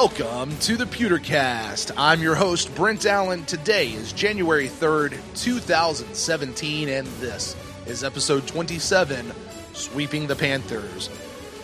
Welcome to the Pewtercast. I'm your host, Brent Allen. Today is January 3rd, 2017, and this is episode 27, Sweeping the Panthers.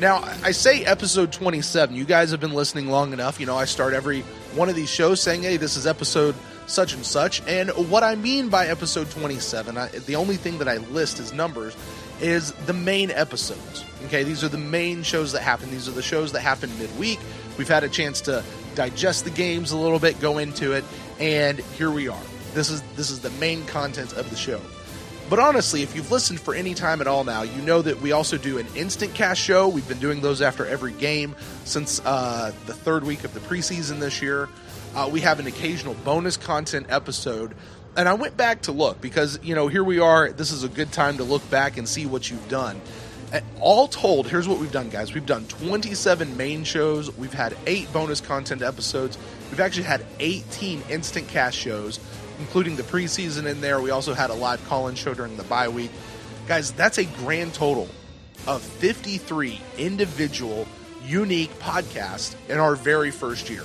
Now, I say episode 27. You guys have been listening long enough. You know, I start every one of these shows saying, hey, this is episode such and such. And what I mean by episode 27, the only thing that I list as numbers is the main episodes. Okay, these are the main shows that happen. These are the shows that happen midweek. We've had a chance to digest the games a little bit, go into it, and here we are. This is the main content of the show. But honestly, if you've listened for any time at all now, you know that we also do an instant cast show. We've been doing those after every game since the third week of the preseason this year. We have an occasional bonus content episode. And I went back to look because, you know, here we are. This is a good time to look back and see what you've done. All told, here's what we've done, guys. We've done 27 main shows. We've had 8 bonus content episodes. We've actually had 18 instant cast shows, including the preseason in there. We also had a live call-in show during the bye week. Guys, that's a grand total of 53 individual, unique podcasts in our very first year.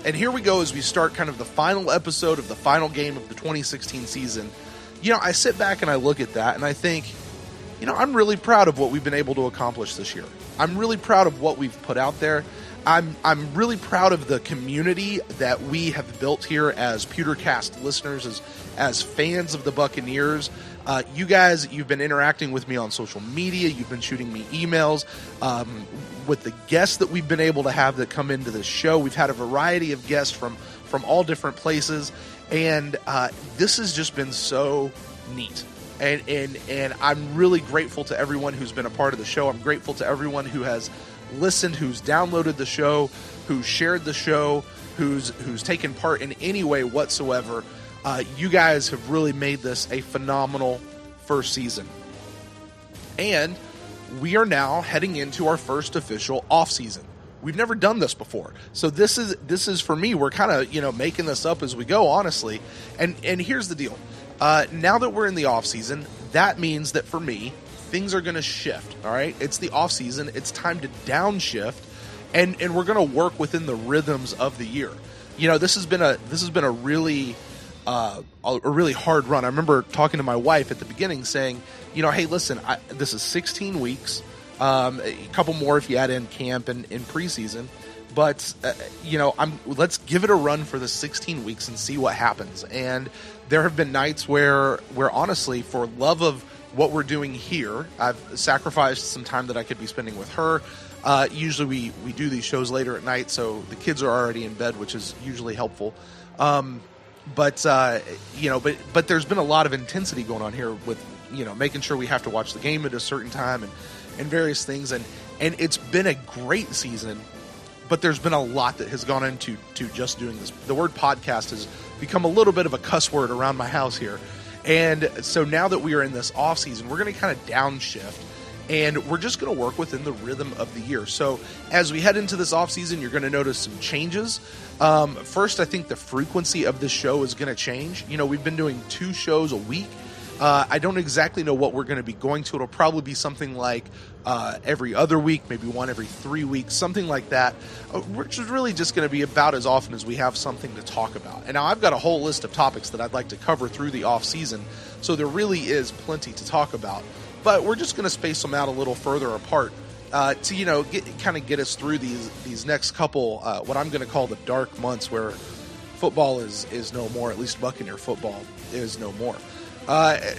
And here we go as we start kind of the final episode of the final game of the 2016 season. You know, I sit back and I look at that and I think, you know, I'm really proud of what we've been able to accomplish this year. I'm really proud of what we've put out there. I'm really proud of the community that we have built here as Pewtercast listeners, as fans of the Buccaneers. You guys, you've been interacting with me on social media. You've been shooting me emails. With the guests that we've been able to have that come into this show, we've had a variety of guests from all different places. And this has just been so neat. And I'm really grateful to everyone who's been a part of the show. I'm grateful to everyone who has listened, who's downloaded the show, who's shared the show, who's taken part in any way whatsoever. You guys have really made this a phenomenal first season. And we are now heading into our first official off season. We've never done this before. So this is for me, we're kind of, you know, making this up as we go, honestly. And here's the deal. Now that we're in the off season, that means that for me, things are going to shift. All right. It's the off season. It's time to downshift and we're going to work within the rhythms of the year. You know, this has been a really hard run. I remember talking to my wife at the beginning saying, you know, hey, listen, this is 16 weeks, a couple more if you add in camp and in preseason. But, you know, let's give it a run for the 16 weeks and see what happens. And there have been nights where honestly, for love of what we're doing here, I've sacrificed some time that I could be spending with her. Usually we do these shows later at night, so the kids are already in bed, which is usually helpful. But there's been a lot of intensity going on here with, you know, making sure we have to watch the game at a certain time and various things. And it's been a great season. But there's been a lot that has gone into just doing this. The word podcast has become a little bit of a cuss word around my house here. And so now that we are in this off season, we're going to kind of downshift and we're just going to work within the rhythm of the year. So as we head into this off season, you're going to notice some changes. First, I think the frequency of this show is going to change. You know, we've been doing 2 shows a week. I don't exactly know what we're going to be going to. It'll probably be something like every other week, maybe one every 3 weeks, something like that, which is really just going to be about as often as we have something to talk about. And now I've got a whole list of topics that I'd like to cover through the off season, so there really is plenty to talk about. But we're just going to space them out a little further apart to, you know, get us through these next couple, what I'm going to call the dark months where football is no more, at least Buccaneer football is no more.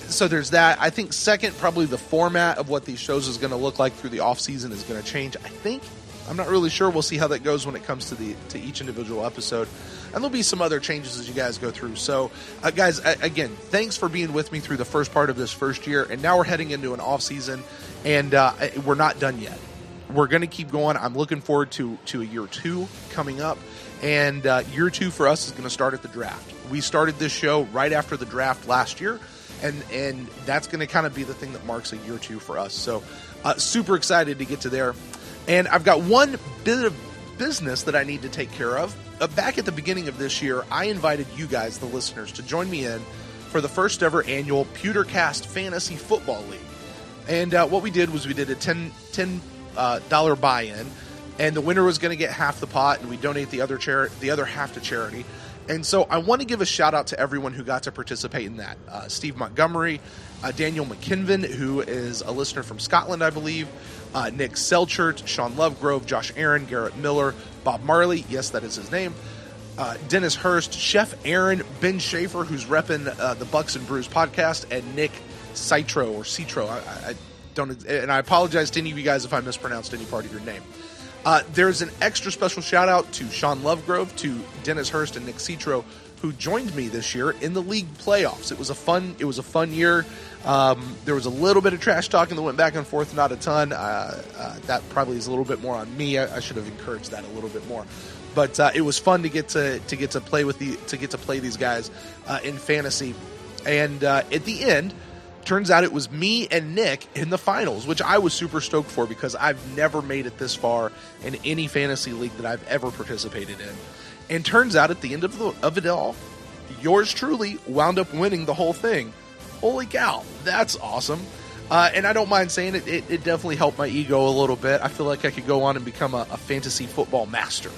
So there's that. I think second, probably the format of what these shows is going to look like through the off season is going to change. I think, I'm not really sure. We'll see how that goes when it comes to each individual episode. And there'll be some other changes as you guys go through. So guys, again, thanks for being with me through the first part of this first year. And now we're heading into an off season and we're not done yet. We're going to keep going. I'm looking forward to a year 2 coming up. And year 2 for us is going to start at the draft. We started this show right after the draft last year. And that's going to kind of be the thing that marks a year 2 for us. So super excited to get to there. And I've got one bit of business that I need to take care of. Back at the beginning of this year, I invited you guys, the listeners, to join me in for the first ever annual Pewtercast Fantasy Football League. And what we did was we did a $10 buy-in. and the winner was going to get half the pot, and we donate the other half to charity. And so I want to give a shout out to everyone who got to participate in that. Steve Montgomery, Daniel McKinven, who is a listener from Scotland, I believe, Nick Selchert, Sean Lovegrove, Josh Aaron, Garrett Miller, Bob Marley, yes, that is his name, Dennis Hurst, Chef Aaron, Ben Schaefer, who's repping the Bucks and Brews podcast, and Nick Citro, I don't, and I apologize to any of you guys if I mispronounced any part of your name. There's an extra special shout out to Sean Lovegrove, to Dennis Hurst, and Nick Citro, who joined me this year in the league playoffs. It was a fun year. There was a little bit of trash talking that went back and forth, not a ton. That probably is a little bit more on me. I should have encouraged that a little bit more. But it was fun to get to play these guys in fantasy. And at the end, turns out it was me and Nick in the finals, which I was super stoked for because I've never made it this far in any fantasy league that I've ever participated in. And turns out at the end of it all, yours truly wound up winning the whole thing. Holy cow, that's awesome. And I don't mind saying it, it definitely helped my ego a little bit. I feel like I could go on and become a fantasy football master.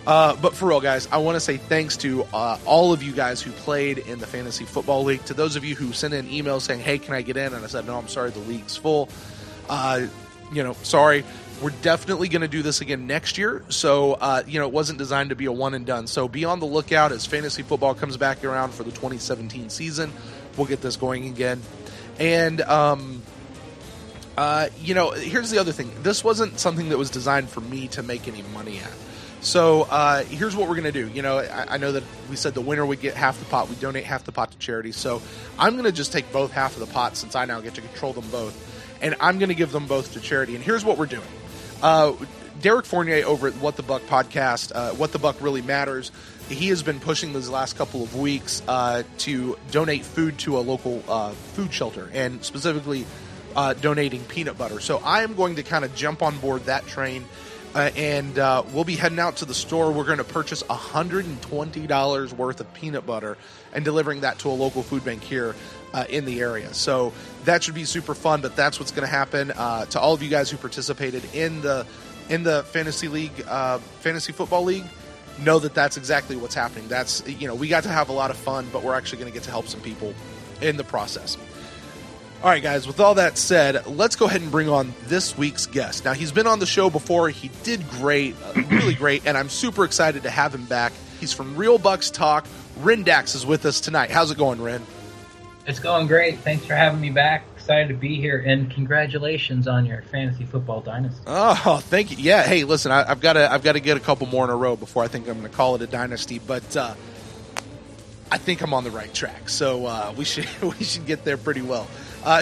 But for real, guys, I want to say thanks to all of you guys who played in the Fantasy Football League. To those of you who sent in emails saying, hey, can I get in? And I said, no, I'm sorry, the league's full. Sorry. We're definitely going to do this again next year. So, it wasn't designed to be a one and done. So be on the lookout as fantasy football comes back around for the 2017 season. We'll get this going again. And, here's the other thing. This wasn't something that was designed for me to make any money at. So here's what we're going to do. I know that we said the winner would get half the pot. We donate half the pot to charity. So I'm going to just take both half of the pot since I now get to control them both. And I'm going to give them both to charity. And here's what we're doing. Derek Fournier over at What the Buck podcast, What the Buck Really Matters, he has been pushing these last couple of weeks to donate food to a local food shelter, and specifically donating peanut butter. So I am going to kind of jump on board that train, and we'll be heading out to the store. We're going to purchase $120 worth of peanut butter and delivering that to a local food bank here in the area. So that should be super fun, but that's what's going to happen. To all of you guys who participated in the fantasy league, fantasy football league, know that that's exactly what's happening. That's, we got to have a lot of fun, but we're actually going to get to help some people in the process. All right, guys, with all that said, let's go ahead and bring on this week's guest. Now, he's been on the show before. He did great, really great, and I'm super excited to have him back. He's from RealBucsTalk. Ren Daxt is with us tonight. How's it going, Ren? It's going great. Thanks for having me back. Excited to be here, and congratulations on your fantasy football dynasty. Oh, thank you. Yeah, hey, listen, I've got to get a couple more in a row before I think I'm going to call it a dynasty, but I think I'm on the right track. So we should get there pretty well.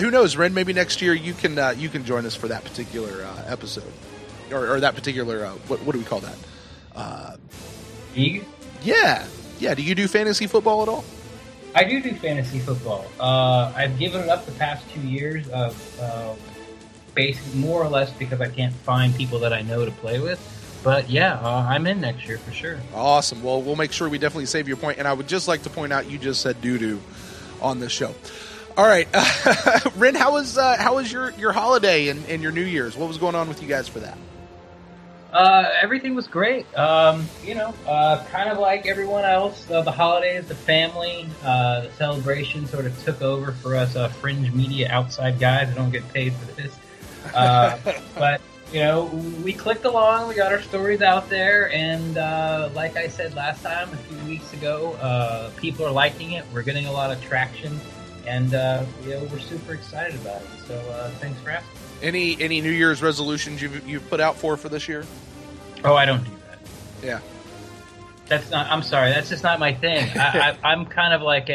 Who knows, Ren? Maybe next year you can join us for that particular episode, or that particular what do we call that? League? Yeah. Do you do fantasy football at all? I do fantasy football. I've given it up the past 2 years basically more or less because I can't find people that I know to play with. But yeah, I'm in next year for sure. Awesome. Well, we'll make sure we definitely save your point. And I would just like to point out you just said doo-doo on this show. All right, Ren, how was your holiday and your New Year's? What was going on with you guys for that? Everything was great. Kind of like everyone else. The holidays, the family, the celebration sort of took over for us fringe media outside guys who don't get paid for this. But, we clicked along. We got our stories out there. And like I said last time, a few weeks ago, people are liking it. We're getting a lot of traction. And, we're super excited about it. So thanks for asking. Any New Year's resolutions you've put out for this year? Oh, I don't do that. Yeah. I'm sorry, that's just not my thing. I'm kind of like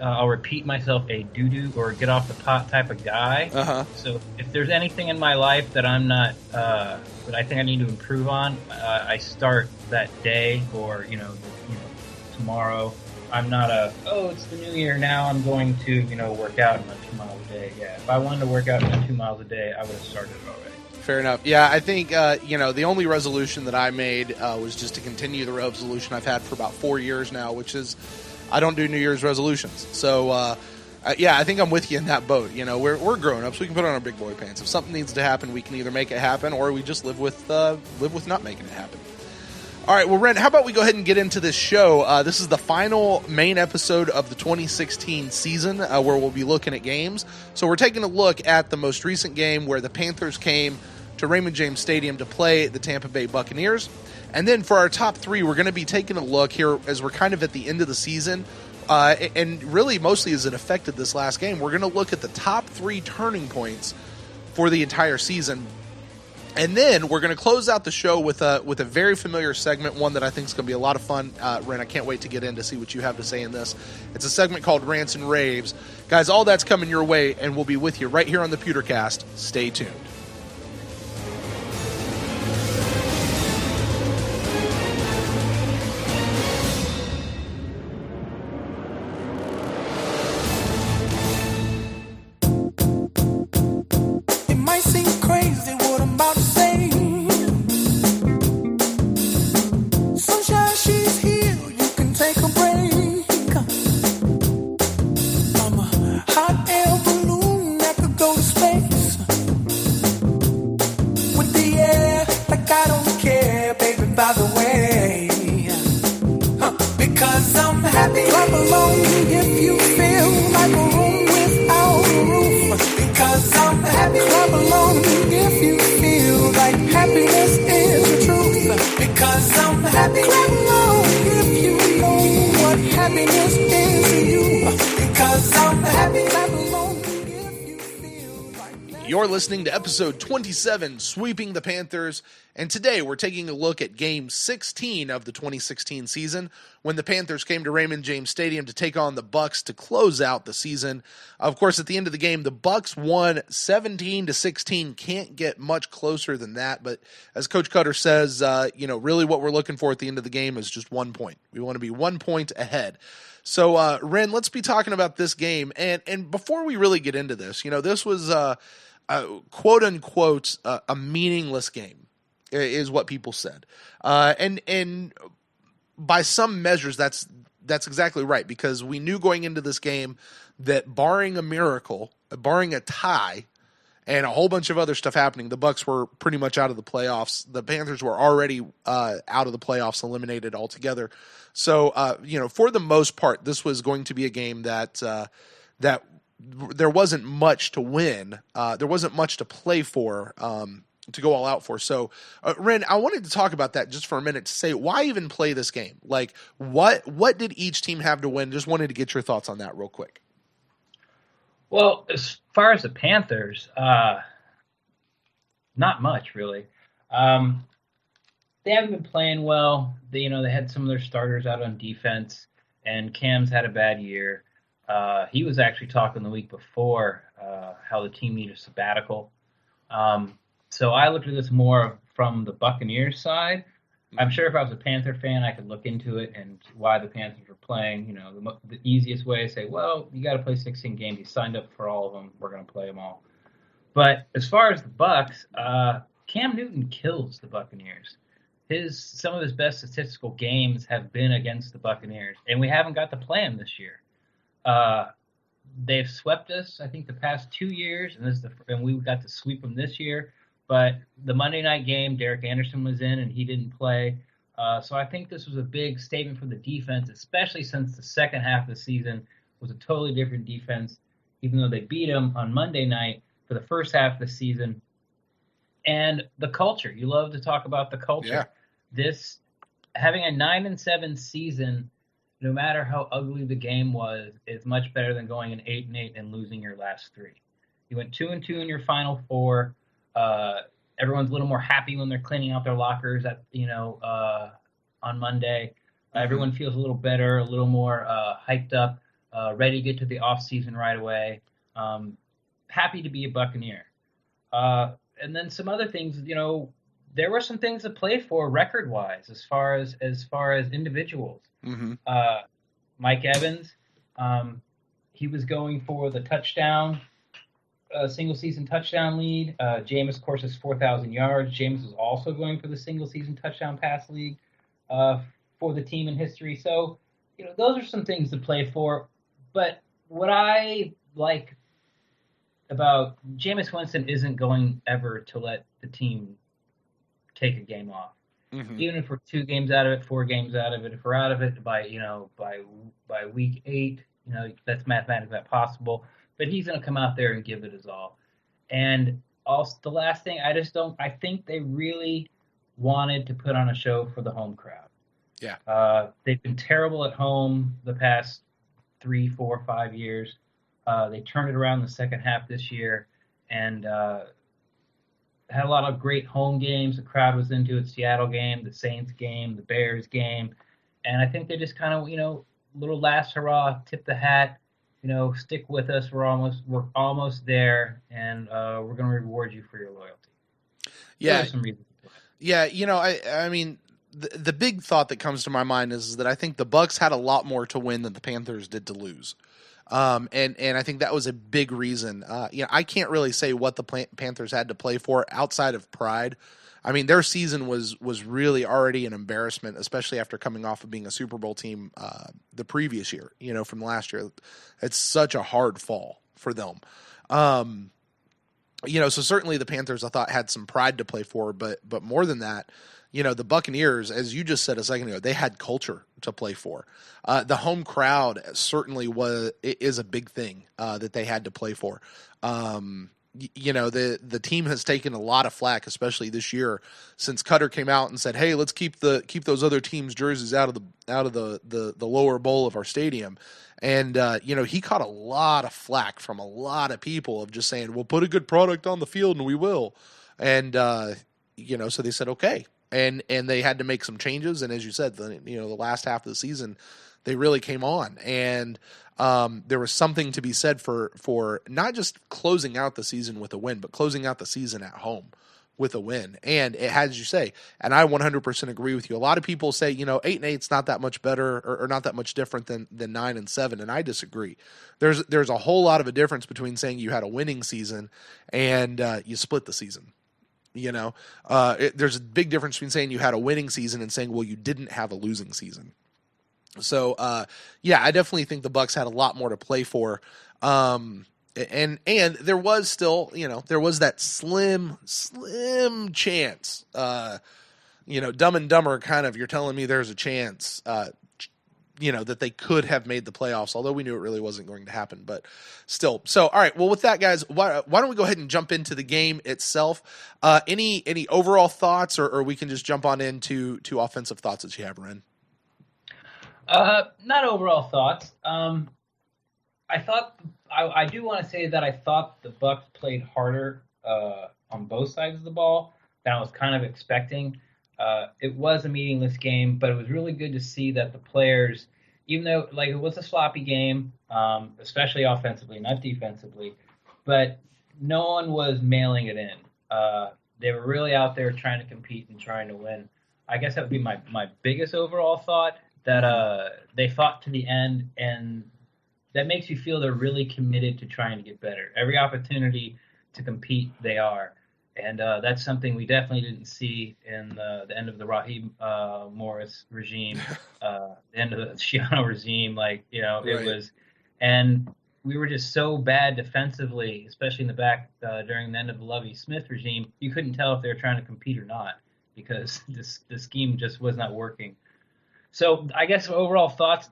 I'll repeat myself, a doo-doo or get off the pot type of guy. Uh-huh. So if there's anything in my life that I'm not, that I think I need to improve on, I start that day or, tomorrow. I'm not it's the new year now, I'm going to, work out and run 2 miles a day. Yeah, if I wanted to work out and run 2 miles a day, I would have started it already. Fair enough. Yeah, I think, the only resolution that I made was just to continue the resolution I've had for about 4 years now, which is I don't do New Year's resolutions. So Yeah, I think I'm with you in that boat. You know, we're grown-ups. We can put on our big boy pants. If something needs to happen, we can either make it happen or we just live with not making it happen. All right, well, Ren, how about we go ahead and get into this show? This is the final main episode of the 2016 season where we'll be looking at games. So we're taking a look at the most recent game where the Panthers came to Raymond James Stadium to play the Tampa Bay Buccaneers. And then for our top three, we're going to be taking a look here as we're kind of at the end of the season. And really mostly as it affected this last game, we're going to look at the top three turning points for the entire season. And then we're going to close out the show with a very familiar segment, one that I think is going to be a lot of fun. Ren, I can't wait to get in to see what you have to say in this. It's a segment called Rants and Raves. Guys, all that's coming your way, and we'll be with you right here on the Pewtercast. Stay tuned. You're listening to episode 27, Sweeping the Panthers, and today we're taking a look at game 16 of the 2016 season when the Panthers came to Raymond James Stadium to take on the Bucs to close out the season. Of course, at the end of the game, the Bucs won 17-16. Can't get much closer than that, but as Coach Cutter says, really what we're looking for at the end of the game is just 1 point. We want to be 1 point ahead. So, Ren, let's be talking about this game, and before we really get into this, this was quote unquote a meaningless game is what people said, and by some measures that's exactly right, because we knew going into this game that barring a miracle, barring a tie, and a whole bunch of other stuff happening, the Bucs were pretty much out of the playoffs. The Panthers were already out of the playoffs, eliminated altogether. So for the most part, this was going to be a game that there wasn't much to win. There wasn't much to play for, to go all out for. So, Ren, I wanted to talk about that just for a minute to say, why even play this game? Like, what did each team have to win? Just wanted to get your thoughts on that real quick. Well, as far as the Panthers, not much, really. They haven't been playing well. They had some of their starters out on defense, and Cam's had a bad year. He was actually talking the week before how the team needed a sabbatical. So I looked at this more from the Buccaneers side. I'm sure if I was a Panther fan, I could look into it and why the Panthers were playing. The easiest way is say, well, you got to play 16 games. You signed up for all of them. We're going to play them all. But as far as the Bucs, Cam Newton kills the Buccaneers. Some of his best statistical games have been against the Buccaneers, and we haven't got to play him this year. They've swept us, I think, the past 2 years, and we got to sweep them this year. But the Monday night game, Derek Anderson was in, and he didn't play. So I think this was a big statement for the defense, especially since the second half of the season was a totally different defense, even though they beat them on Monday night for the first half of the season. And the culture. You love to talk about the culture. Yeah. Having a 9-7 season, no matter how ugly the game was, is much better than going an 8-8 and losing your last three. You went 2-2 in your final four. Everyone's a little more happy when they're cleaning out their lockers on Monday. Everyone feels a little better, a little more hyped up, ready to get to the off season right away. Happy to be a Buccaneer. And then some other things, there were some things to play for record wise as far as individuals. Mm-hmm. Mike Evans, he was going for the touchdown, single season touchdown lead. Jameis, of course, is 4,000 yards. Jameis was also going for the single season touchdown pass lead for the team in history. So, those are some things to play for. But what I like about Jameis Winston isn't going ever to let the team take a game off. Mm-hmm. Even if we're 2 games out of it, 4 games out of it, if we're out of it by week 8, that's mathematically not possible. But he's going to come out there and give it his all. And also the last thing, I think they really wanted to put on a show for the home crowd. Yeah. They've been terrible at home the past 3, 4, 5 years. They turned it around the second half this year and had a lot of great home games. The crowd was into it. Seattle game, the Saints game, the Bears game. And I think they just kind of, little last hurrah, tip the hat, stick with us. We're almost there, and we're going to reward you for your loyalty. Yeah. Some reasons. Yeah, I mean, the big thought that comes to my mind is that I think the Bucs had a lot more to win than the Panthers did to lose. And I think that was a big reason. I can't really say what the Panthers had to play for outside of pride. I mean, their season was really already an embarrassment, especially after coming off of being a Super Bowl team the previous year, from last year. It's such a hard fall for them. So certainly the Panthers, I thought, had some pride to play for, but more than that, the Buccaneers, as you just said a second ago, they had culture to play for. The home crowd certainly is a big thing that they had to play for. The team has taken a lot of flack, especially this year, since Cutter came out and said, "Hey, let's keep those other teams' jerseys out of the lower bowl of our stadium." And he caught a lot of flack from a lot of people of just saying, "We'll put a good product on the field, and we will." And so they said, "Okay." And they had to make some changes, and as you said, the last half of the season, they really came on, and there was something to be said for not just closing out the season with a win, but closing out the season at home with a win. And it had, as you say, and I 100% agree with you. A lot of people say 8-8's not that much better or not that much different than 9-7, and I disagree. There's a whole lot of a difference between saying you had a winning season and you split the season. There's a big difference between saying you had a winning season and saying, well, you didn't have a losing season. So, I definitely think the Bucs had a lot more to play for. And there was still, there was that slim chance, Dumb and Dumber kind of, you're telling me there's a chance, that they could have made the playoffs, although we knew it really wasn't going to happen, but still. So, all right, well, with that, guys, why don't we go ahead and jump into the game itself? Any overall thoughts, or we can just jump on into offensive thoughts that you have, Ren? Not overall thoughts. I thought I do want to say that I thought the Bucs played harder on both sides of the ball than I was kind of expecting. It was a meaningless game, but it was really good to see that the players, even though it was a sloppy game, especially offensively, not defensively, but no one was mailing it in. They were really out there trying to compete and trying to win. I guess that would be my biggest overall thought, that they fought to the end, and that makes you feel they're really committed to trying to get better. Every opportunity to compete, they are. And that's something we definitely didn't see in the end of the Raheem Morris regime, the end of the Schiano regime. It was, and we were just so bad defensively, especially in the back during the end of the Lovie Smith regime. You couldn't tell if they were trying to compete or not because the scheme just was not working. So I guess overall thoughts,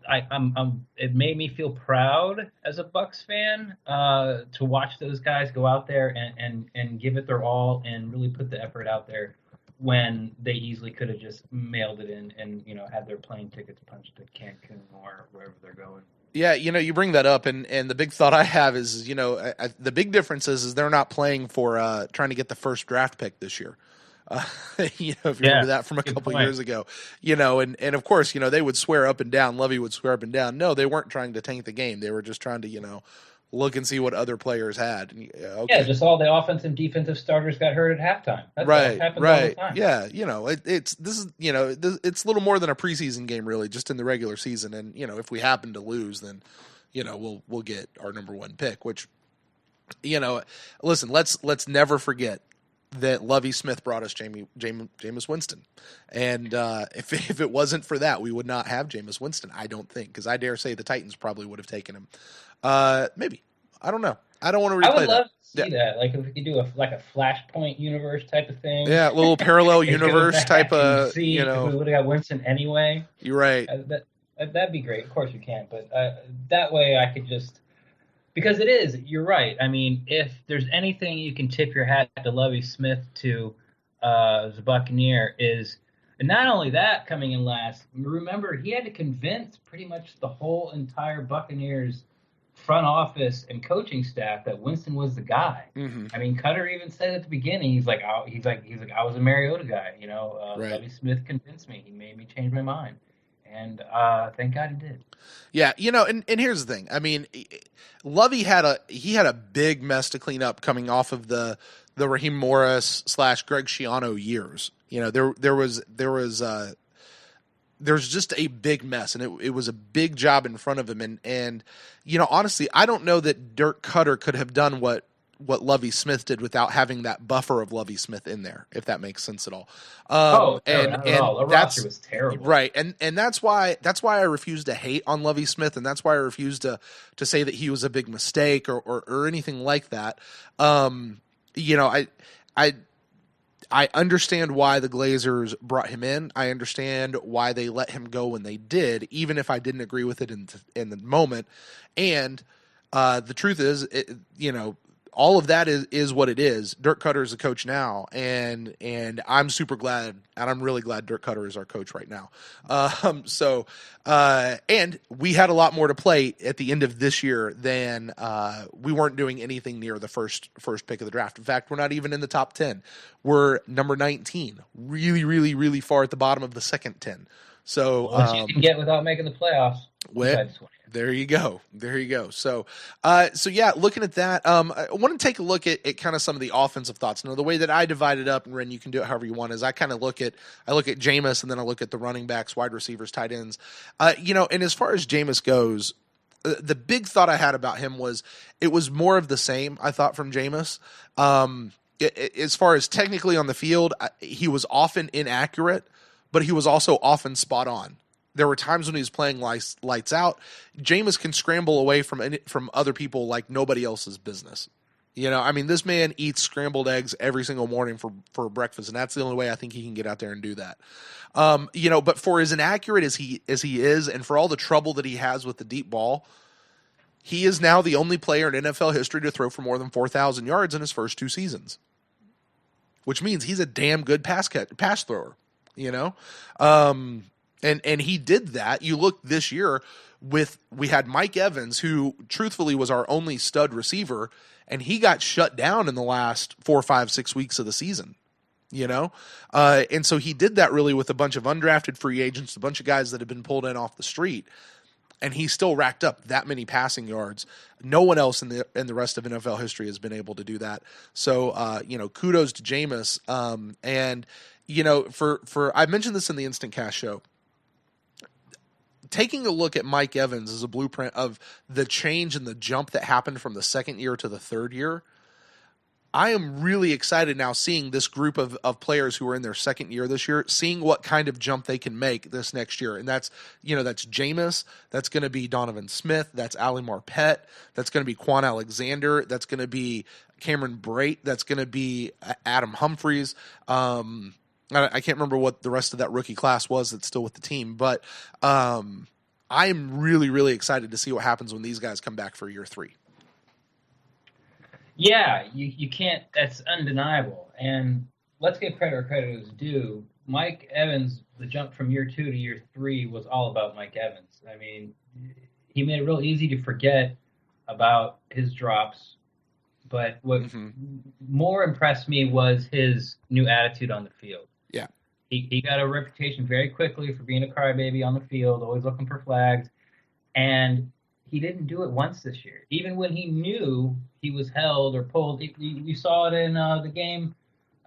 it made me feel proud as a Bucs fan to watch those guys go out there and give it their all and really put the effort out there when they easily could have just mailed it in and had their plane tickets punched to Cancun or wherever they're going. Yeah, you bring that up, and the big thought I have is, the big difference is they're not playing for trying to get the first draft pick this year. If you remember that from a couple years ago, and of course, they would swear up and down, Lovey would swear up and down. No, they weren't trying to tank the game. They were just trying to, look and see what other players had. Okay. Yeah, just all the offensive and defensive starters got hurt at halftime. That's right. All the time. Yeah, it's a little more than a preseason game, really, just in the regular season. And if we happen to lose, then we'll get our number one pick. Which, listen, let's never forget. that Lovie Smith brought us Jameis Winston. And if it wasn't for that, we would not have Jameis Winston, I don't think, because I dare say the Titans probably would have taken him. Maybe. I don't know. I don't want to replay that. I would love to see that. Like if we could do a Flashpoint universe type of thing. Yeah, a little parallel universe type of, see if we would have got Winston anyway. You're right. That'd be great. Of course we can't, but that way I could just, because you're right. I mean, if there's anything you can tip your hat to Lovie Smith to as a Buccaneer is, and not only that, coming in last, remember he had to convince pretty much the whole entire Buccaneers front office and coaching staff that Winston was the guy. Mm-hmm. I mean, Cutter even said at the beginning, he's like, I was a Mariota guy, right. Lovie Smith convinced me. He made me change my mind. And thank God he did. Yeah, and here's the thing. I mean, Lovie had a big mess to clean up coming off of the Raheem Morris / Greg Schiano years. There was just a big mess, and it was a big job in front of him. And honestly, I don't know that Dirk Cutter could have done what Lovie Smith did without having that buffer of Lovie Smith in there, if that makes sense at all. Not at all. The roster was terrible. Right. And that's why I refuse to hate on Lovie Smith, and that's why I refuse to say that he was a big mistake or anything like that. I understand why the Glazers brought him in. I understand why they let him go when they did, even if I didn't agree with it in the moment. And the truth is, all of that is what it is. Dirk Cutter is a coach now, and I'm super glad, and I'm really glad Dirk Cutter is our coach right now. And we had a lot more to play at the end of this year than we weren't doing anything near the first pick of the draft. In fact, we're not even in the top 10. We're number 19, really, really, really far at the bottom of the second 10. So you can get without making the playoffs. There you go. So yeah, looking at that, I want to take a look at kind of some of the offensive thoughts. Now, the way that I divide it up, and Ren, you can do it however you want, is I look at Jameis, and then I look at the running backs, wide receivers, tight ends. And as far as Jameis goes, the big thought I had about him was it was more of the same, I thought, from Jameis. As far as technically on the field, he was often inaccurate, but he was also often spot on. There were times when he was playing lights out. Jameis can scramble away from other people like nobody else's business. This man eats scrambled eggs every single morning for breakfast, and that's the only way I think he can get out there and do that. But for as inaccurate as he is, and for all the trouble that he has with the deep ball, he is now the only player in NFL history to throw for more than 4,000 yards in his first 2 seasons, which means he's a damn good pass thrower. And he did that. You look this year we had Mike Evans, who truthfully was our only stud receiver, and he got shut down in the last 4, 5, 6 weeks of the season. And so he did that really with a bunch of undrafted free agents, a bunch of guys that have been pulled in off the street, and he still racked up that many passing yards. No one else in the rest of NFL history has been able to do that. So kudos to Jameis. And for I mentioned this in the Instant Cast show. Taking a look at Mike Evans as a blueprint of the change and the jump that happened from the second year to the third year, I am really excited now seeing this group of players who are in their second year this year, seeing what kind of jump they can make this next year. And that's Jameis, that's going to be Donovan Smith, that's Ali Marpet, that's going to be Quan Alexander, that's going to be Cameron Brate, that's going to be Adam Humphries. I can't remember what the rest of that rookie class was that's still with the team, but I am really, really excited to see what happens when these guys come back for year 3. Yeah, you can't. That's undeniable. And let's give credit where credit is due. Mike Evans, the jump from year 2 to year 3 was all about Mike Evans. I mean, he made it real easy to forget about his drops. But what more impressed me was his new attitude on the field. Yeah. He got a reputation very quickly for being a crybaby on the field, always looking for flags. And he didn't do it once this year. Even when he knew he was held or pulled. You saw it in the game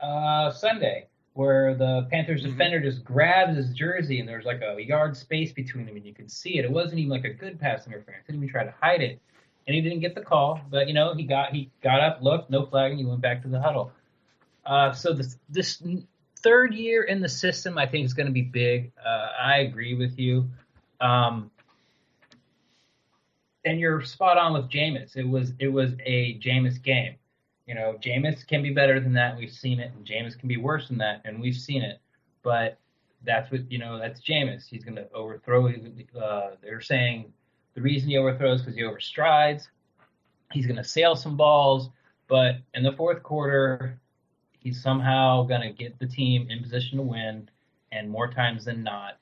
Sunday where the Panthers defender just grabs his jersey and there's like a yard space between them and you could see it. It wasn't even like a good pass interference. He didn't even try to hide it. And he didn't get the call, but he got up, looked, no flagging, he went back to the huddle. So this third year in the system, I think is going to be big. I agree with you. And you're spot on with Jameis. It was a Jameis game. Jameis can be better than that. We've seen it. And Jameis can be worse than that, and we've seen it. But that's that's Jameis. He's going to overthrow. They're saying the reason he overthrows because he overstrides. He's going to sail some balls, but in the fourth quarter, he's somehow going to get the team in position to win, and more times than not,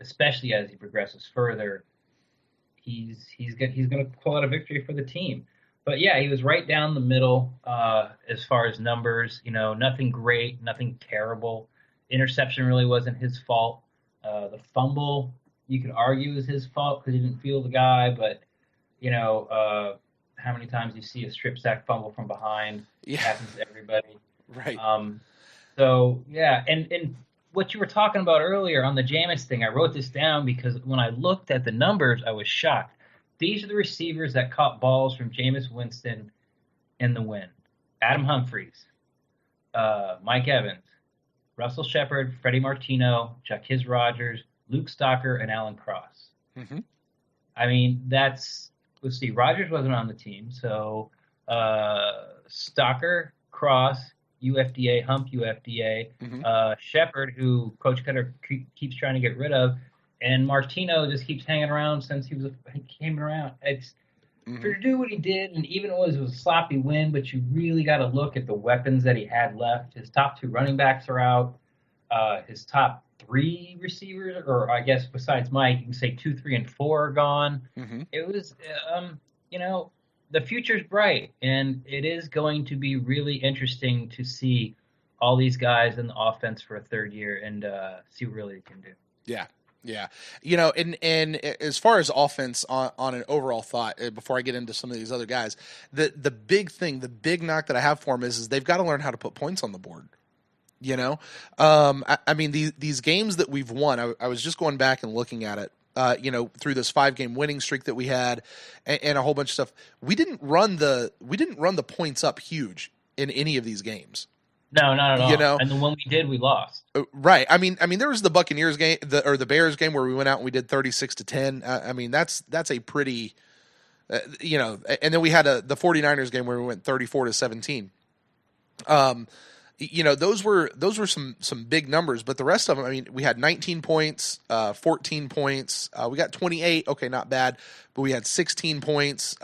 especially as he progresses further, he's going to pull out a victory for the team. But yeah, he was right down the middle as far as numbers. Nothing great, nothing terrible. Interception really wasn't his fault. The fumble, you could argue, is his fault because he didn't feel the guy. But how many times you see a strip sack fumble from behind? Yeah. It happens to everybody. Right. So yeah, and what you were talking about earlier on the Jameis thing, I wrote this down because when I looked at the numbers, I was shocked. These are the receivers that caught balls from Jameis Winston in the win: Adam Humphries, Mike Evans, Russell Shepard, Freddie Martino, Jacquizz Rodgers, Luke Stocker, and Alan Cross. Mm-hmm. I mean, let's see, Rodgers wasn't on the team, so Stocker, Cross, UFDA, Hump UFDA, mm-hmm. Shepard, who Coach Cutter keeps trying to get rid of, and Martino just keeps hanging around since he came around. It's to do what he did, and even it was a sloppy win, but you really got to look at the weapons that he had left. His top two running backs are out. His top three receivers, or I guess besides Mike, you can say 2, 3, and 4 are gone. Mm-hmm. It was, the future's bright, and it is going to be really interesting to see all these guys in the offense for a third year and see what really they can do. Yeah. Yeah. And as far as offense on an overall thought, before I get into some of these other guys, the big knock that I have for them is they've got to learn how to put points on the board. I mean, these games that we've won, I was just going back and looking at it, through this 5-game winning streak that we had and a whole bunch of stuff. We didn't run the points up huge in any of these games. No, not at all. And then when we did, we lost. Right. I mean, there was the Buccaneers game, or the Bears game, where we went out and we did 36-10. I mean, that's a pretty, and then we had the 49ers game where we went 34-17. Those were some big numbers, but the rest of them, I mean, we had 19 points, 14 points. We got 28. Okay, not bad, but we had 16 points.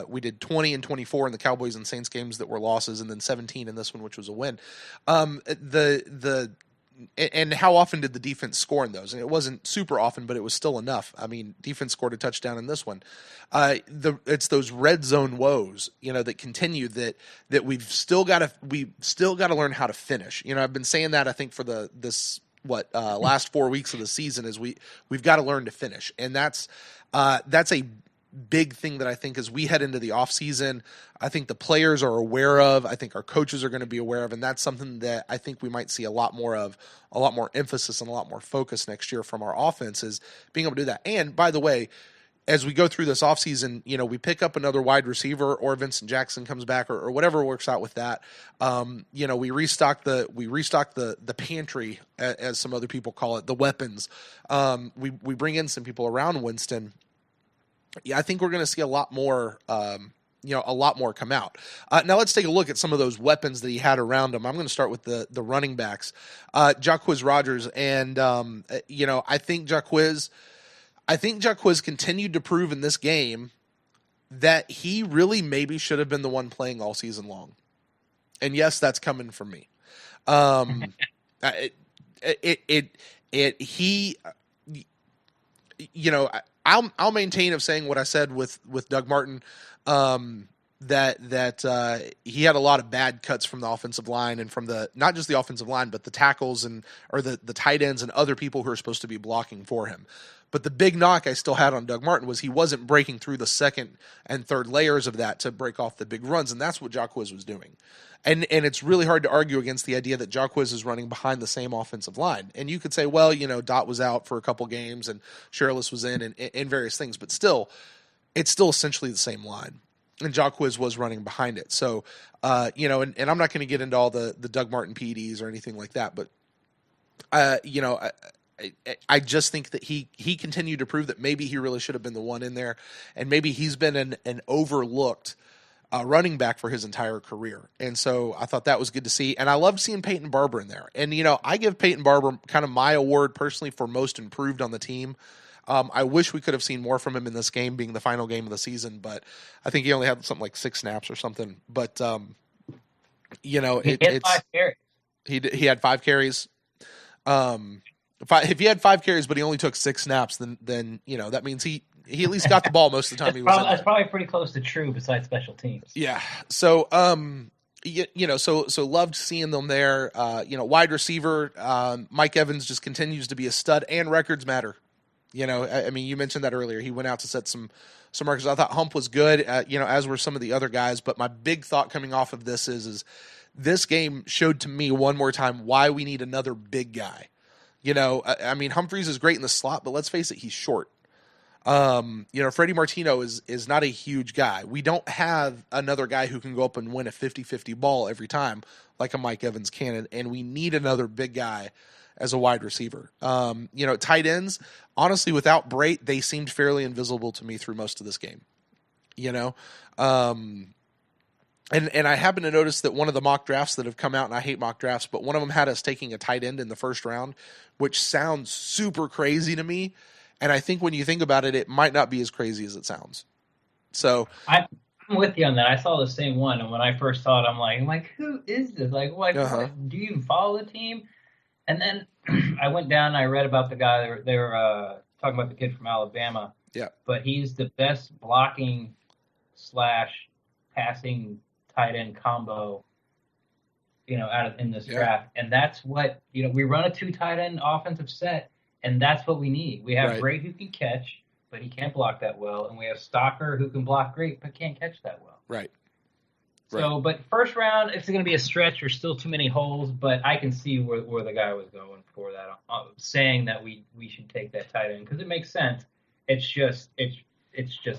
We did 20 and 24 in the Cowboys and Saints games that were losses, and then 17 in this one, which was a win. And how often did the defense score in those? And it wasn't super often, but it was still enough. I mean, defense scored a touchdown in this one. It's those red zone woes, that continue that we've still got to learn how to finish. I've been saying that I think for last 4 weeks of the season is we've got to learn to finish, and that's a big thing that I think as we head into the offseason, I think the players are aware of, I think our coaches are going to be aware of, and that's something that I think we might see a lot more emphasis and a lot more focus next year from our offense is being able to do that. And by the way, as we go through this offseason, we pick up another wide receiver or Vincent Jackson comes back or whatever works out with that. We restock the pantry, as some other people call it, the weapons. We bring in some people around Winston. Yeah, I think we're going to see a lot more come out. Now let's take a look at some of those weapons that he had around him. I'm going to start with the running backs, Jacquizz Rodgers, and I think Jacquizz continued to prove in this game that he really maybe should have been the one playing all season long. And yes, that's coming from me. I'll maintain of saying what I said with Doug Martin, that he had a lot of bad cuts from the offensive line and from not just the offensive line, but the tackles or the tight ends and other people who are supposed to be blocking for him. But the big knock I still had on Doug Martin was he wasn't breaking through the second and third layers of that to break off the big runs, and that's what Jacquizz was doing. And it's really hard to argue against the idea that Jacquizz is running behind the same offensive line. And you could say, well, Dot was out for a couple games and Sherlis was in and various things, but still, it's still essentially the same line. and Jacquizz was running behind it. So, you know, and I'm not going to get into all the Doug Martin PEDs or anything like that, but, you know, I just think that he continued to prove that maybe he really should have been the one in there, and maybe he's been an overlooked running back for his entire career. And so I thought that was good to see. And I loved seeing Peyton Barber in there. And, you know, I give Peyton Barber kind of my award personally for most improved on the team. I wish we could have seen more from him in this game, being the final game of the season, but I think he only had something like 6 snaps or something. But, you know, he had 5 carries. He had 5 carries. If he had 5 carries, but he only took 6 snaps, then you know, that means he at least got the ball most of the time. That's probably pretty close to true besides special teams. Yeah. So, you know, so loved seeing them there. You know, wide receiver, Mike Evans just continues to be a stud, and records matter. You know, I mean, you mentioned that earlier. He went out to set some records. I thought Hump was good, you know, as were some of the other guys. But my big thought coming off of this is this game showed to me one more time why we need another big guy. You know, I mean, Humphreys is great in the slot, but let's face it, he's short. You know, Freddie Martino is not a huge guy. We don't have another guy who can go up and win a 50-50 ball every time like a Mike Evans can, and we need another big guy as a wide receiver. You know, tight ends, honestly, without Brate, they seemed fairly invisible to me through most of this game. You know, and I happen to notice that one of the mock drafts that have come out, and I hate mock drafts, but one of them had us taking a tight end in the first round, which sounds super crazy to me. And I think when you think about it, it might not be as crazy as it sounds. So I'm with you on that. I saw the same one, and when I first saw it, I'm like, who is this? Like, what? Do you even follow the team? And then I went down and I read about the guy. They were talking about the kid from Alabama. Yeah. But he's the best blocking / passing tight end combo, you know, in this draft. And that's what, you know, we run a 2 tight end offensive set, and that's what we need. We have Brate who can catch, but he can't block that well. And we have Stalker who can block great, but can't catch that well. Right. So, but first round, if it's going to be a stretch, there's still too many holes, but I can see where the guy was going for that, saying that we should take that tight end, because it makes sense. It's just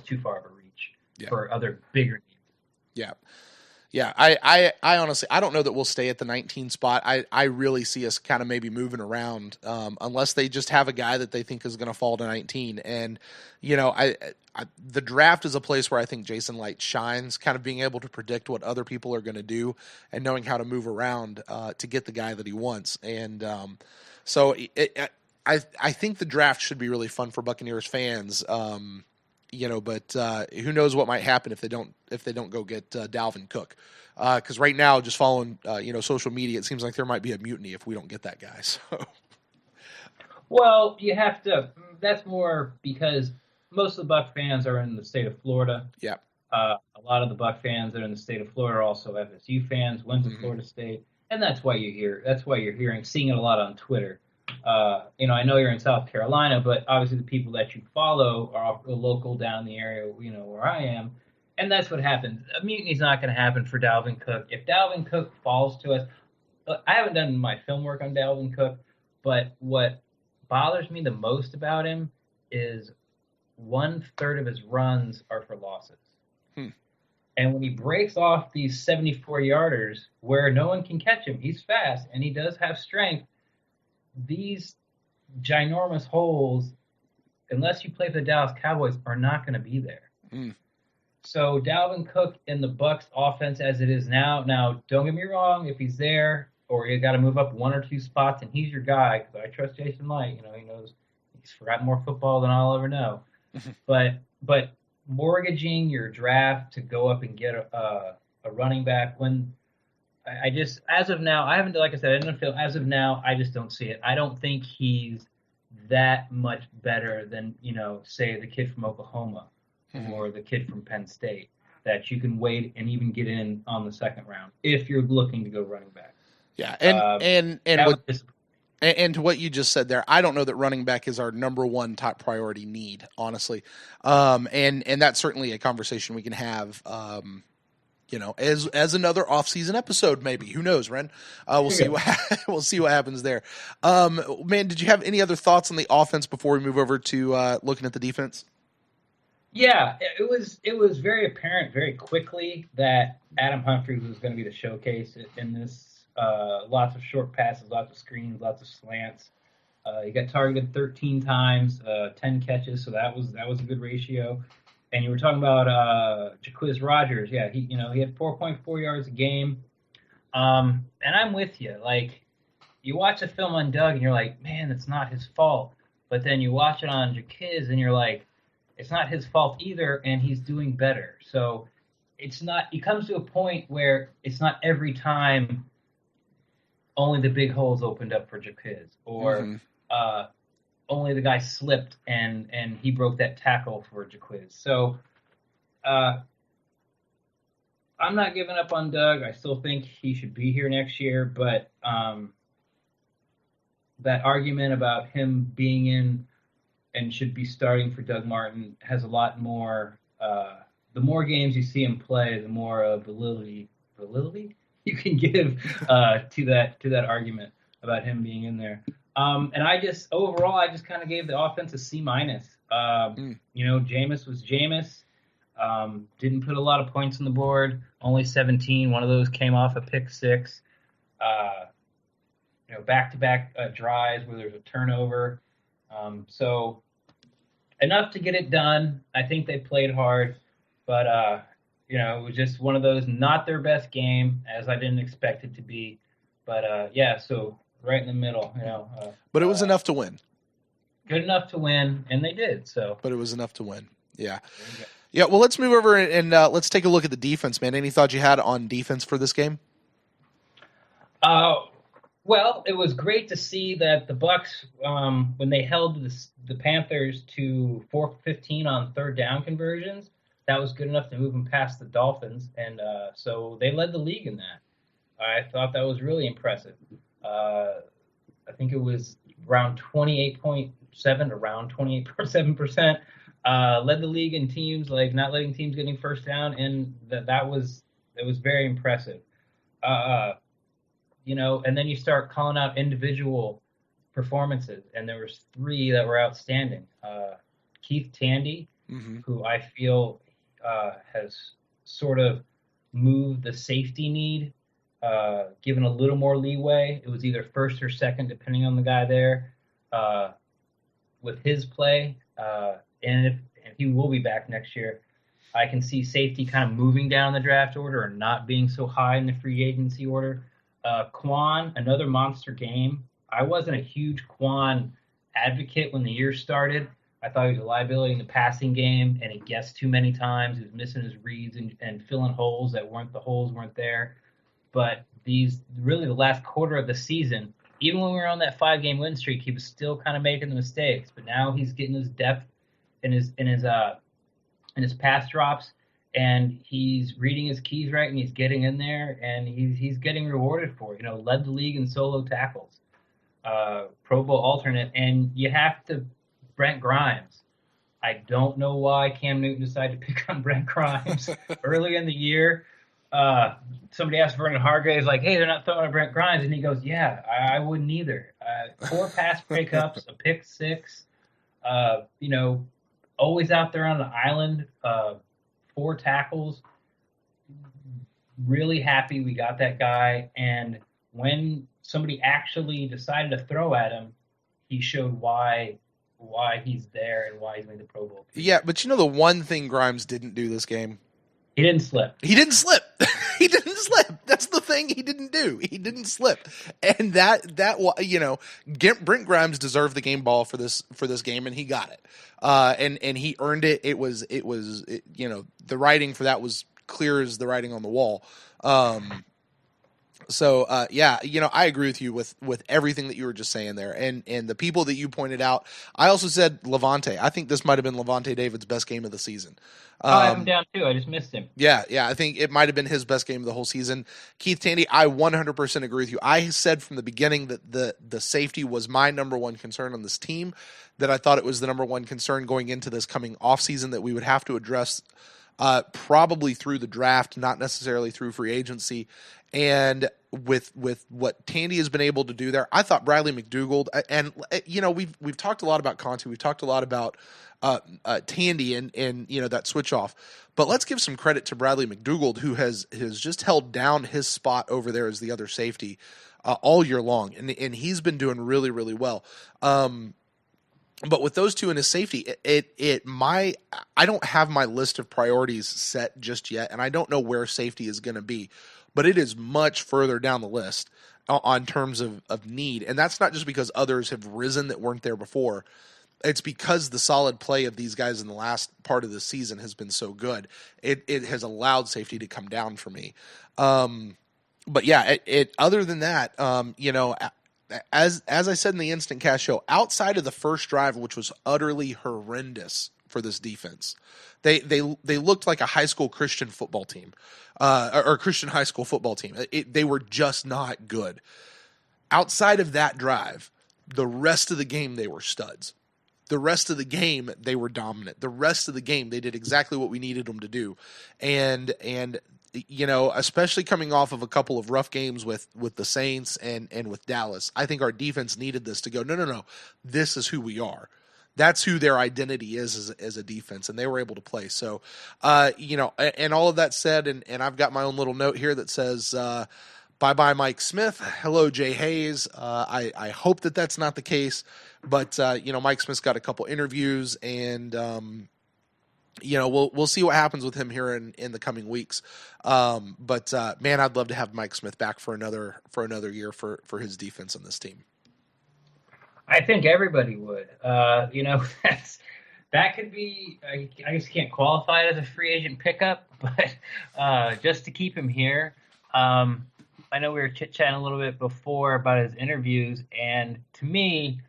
too far of a reach for other bigger needs. Yeah. Yeah, I honestly, I don't know that we'll stay at the 19 spot. I really see us kind of maybe moving around, unless they just have a guy that they think is going to fall to 19. And, you know, the draft is a place where I think Jason Light shines, kind of being able to predict what other people are going to do and knowing how to move around to get the guy that he wants. And so I think the draft should be really fun for Buccaneers fans. You know, but who knows what might happen if they don't go get Dalvin Cook? Because right now, just following you know, social media, it seems like there might be a mutiny if we don't get that guy. So, well, you have to. That's more because most of the Buck fans are in the state of Florida. Yeah. A lot of the Buck fans that are in the state of Florida are also FSU fans. Went to Florida State, and that's why you're seeing it a lot on Twitter. You know, I know you're in South Carolina, but obviously the people that you follow are local down in the area, you know, where I am. And that's what happens. A mutiny's not going to happen for Dalvin Cook. If Dalvin Cook falls to us, I haven't done my film work on Dalvin Cook, but what bothers me the most about him is 1/3 of his runs are for losses. And when he breaks off these 74-yarders where no one can catch him, he's fast and he does have strength. These ginormous holes, unless you play for the Dallas Cowboys, are not going to be there. So Dalvin Cook in the Bucs offense as it is now, don't get me wrong, if he's there or you got to move up 1 or 2 spots and he's your guy, because I trust Jason Light, you know, he knows he's forgotten more football than I'll ever know. But mortgaging your draft to go up and get a running back when I just, as of now, I haven't, like I said, I didn't feel, as of now, I just don't see it. I don't think he's that much better than, you know, say the kid from Oklahoma or the kid from Penn State, that you can wait and even get in on the second round if you're looking to go running back. Yeah, and to what you just said there, I don't know that running back is our number one top priority need, honestly. And that's certainly a conversation we can have, you know, as another off-season episode, maybe. Who knows, Ren? We'll see what happens there. Man, did you have any other thoughts on the offense before we move over to looking at the defense? Yeah, it was very apparent very quickly that Adam Humphries was going to be the showcase in this. Lots of short passes, lots of screens, lots of slants. He got targeted 13 times, 10 catches, so that was a good ratio. And you were talking about Jaquiz Rogers. Yeah, he had 4.4 yards a game. And I'm with you. Like, you watch a film on Doug and you're like, man, it's not his fault. But then you watch it on Jaquiz and you're like, it's not his fault either, and he's doing better. So it's not. It comes to a point where it's not every time only the big holes opened up for Jaquiz, or only the guy slipped and he broke that tackle for Jaquiz. So I'm not giving up on Doug. I still think he should be here next year, but that argument about him being in and should be starting for Doug Martin has a lot more. The more games you see him play, the more validity you can give to that argument about him being in there. And I just kind of gave the offense a C-. Jameis was Jameis. Didn't put a lot of points on the board. Only 17. One of those came off a pick six. Back-to-back drives where there's a turnover. So enough to get it done. I think they played hard, but it was just one of those, not their best game, as I didn't expect it to be. But so right in the middle, But it was enough to win. Good enough to win, and they did. So. But it was enough to win. Yeah. Yeah. Well, let's move over and let's take a look at the defense, man. Any thoughts you had on defense for this game? Well, it was great to see that the Bucs, when they held the Panthers to 4-15 on third down conversions, that was good enough to move them past the Dolphins, and so they led the league in that. I thought that was really impressive. I think it was around 28.7, around 28.7%. Led the league in teams, like not letting teams getting first down, and that was very impressive. And then you start calling out individual performances, and there was 3 that were outstanding. Keith Tandy, who I feel has sort of moved the safety need, given a little more leeway. It was either first or second, depending on the guy there, with his play. And if he will be back next year, I can see safety kind of moving down the draft order and not being so high in the free agency order. Quan, another monster game. I wasn't a huge Quan advocate when the year started. I thought he was a liability in the passing game, and he guessed too many times. He was missing his reads and filling holes that weren't there. But the last quarter of the season, even when we were on that 5-game win streak, he was still kind of making the mistakes. But now he's getting his depth in his pass drops, and he's reading his keys right, and he's getting in there, and he's getting rewarded for it. Led the league in solo tackles, Pro Bowl alternate, and you have to. Brent Grimes. I don't know why Cam Newton decided to pick on Brent Grimes early in the year. Somebody asked Vernon Hargreaves, like, hey, they're not throwing at Brent Grimes, and he goes, yeah, I wouldn't either. 4 pass breakups, a pick 6, always out there on the island, 4 tackles. Really happy we got that guy, and when somebody actually decided to throw at him, he showed why he's there and why he's made the Pro Bowl. Yeah, but the one thing Grimes didn't do this game? He didn't slip. He didn't slip. That's the thing he didn't do. He didn't slip. And Brent Grimes deserved the game ball for this game, and he got it. And he earned it. It was the writing for that was clear as the writing on the wall. So I agree with you with everything that you were just saying there, and the people that you pointed out. I also said Levante. I think this might have been Levante David's best game of the season. I have him down too. I just missed him. Yeah. I think it might have been his best game of the whole season. Keith Tandy, I 100% agree with you. I said from the beginning that the safety was my number one concern on this team. That I thought it was the number one concern going into this coming off season that we would have to address probably through the draft, not necessarily through free agency. And with what Tandy has been able to do there, I thought Bradley McDougald, and we've talked a lot about Conti, we've talked a lot about Tandy and that switch off, but let's give some credit to Bradley McDougald, who has just held down his spot over there as the other safety all year long, and he's been doing really, really well. But with those two in his safety, I don't have my list of priorities set just yet, and I don't know where safety is going to be, but it is much further down the list on terms of need. And that's not just because others have risen that weren't there before. It's because the solid play of these guys in the last part of the season has been so good. It has allowed safety to come down for me. But yeah, other than that, as I said in the Instant Cast show, outside of the first drive, which was utterly horrendous for this defense, they looked like a high school Christian football team, or Christian high school football team. They were just not good. Outside of that drive, the rest of the game they were studs. The rest of the game they were dominant. The rest of the game they did exactly what we needed them to do, and especially coming off of a couple of rough games with the Saints and with Dallas, I think our defense needed this to go, no, this is who we are. That's who their identity is as a defense, and they were able to play. So, and all of that said, and I've got my own little note here that says, bye-bye Mike Smith, hello Jay Hayes. I hope that that's not the case, but, Mike Smith's got a couple interviews, and, we'll see what happens with him here in the coming weeks. But man, I'd love to have Mike Smith back for another year for his defense on this team. I think everybody would. That could be. I just can't qualify it as a free agent pickup, but just to keep him here. I know we were chit-chatting a little bit before about his interviews, and to me,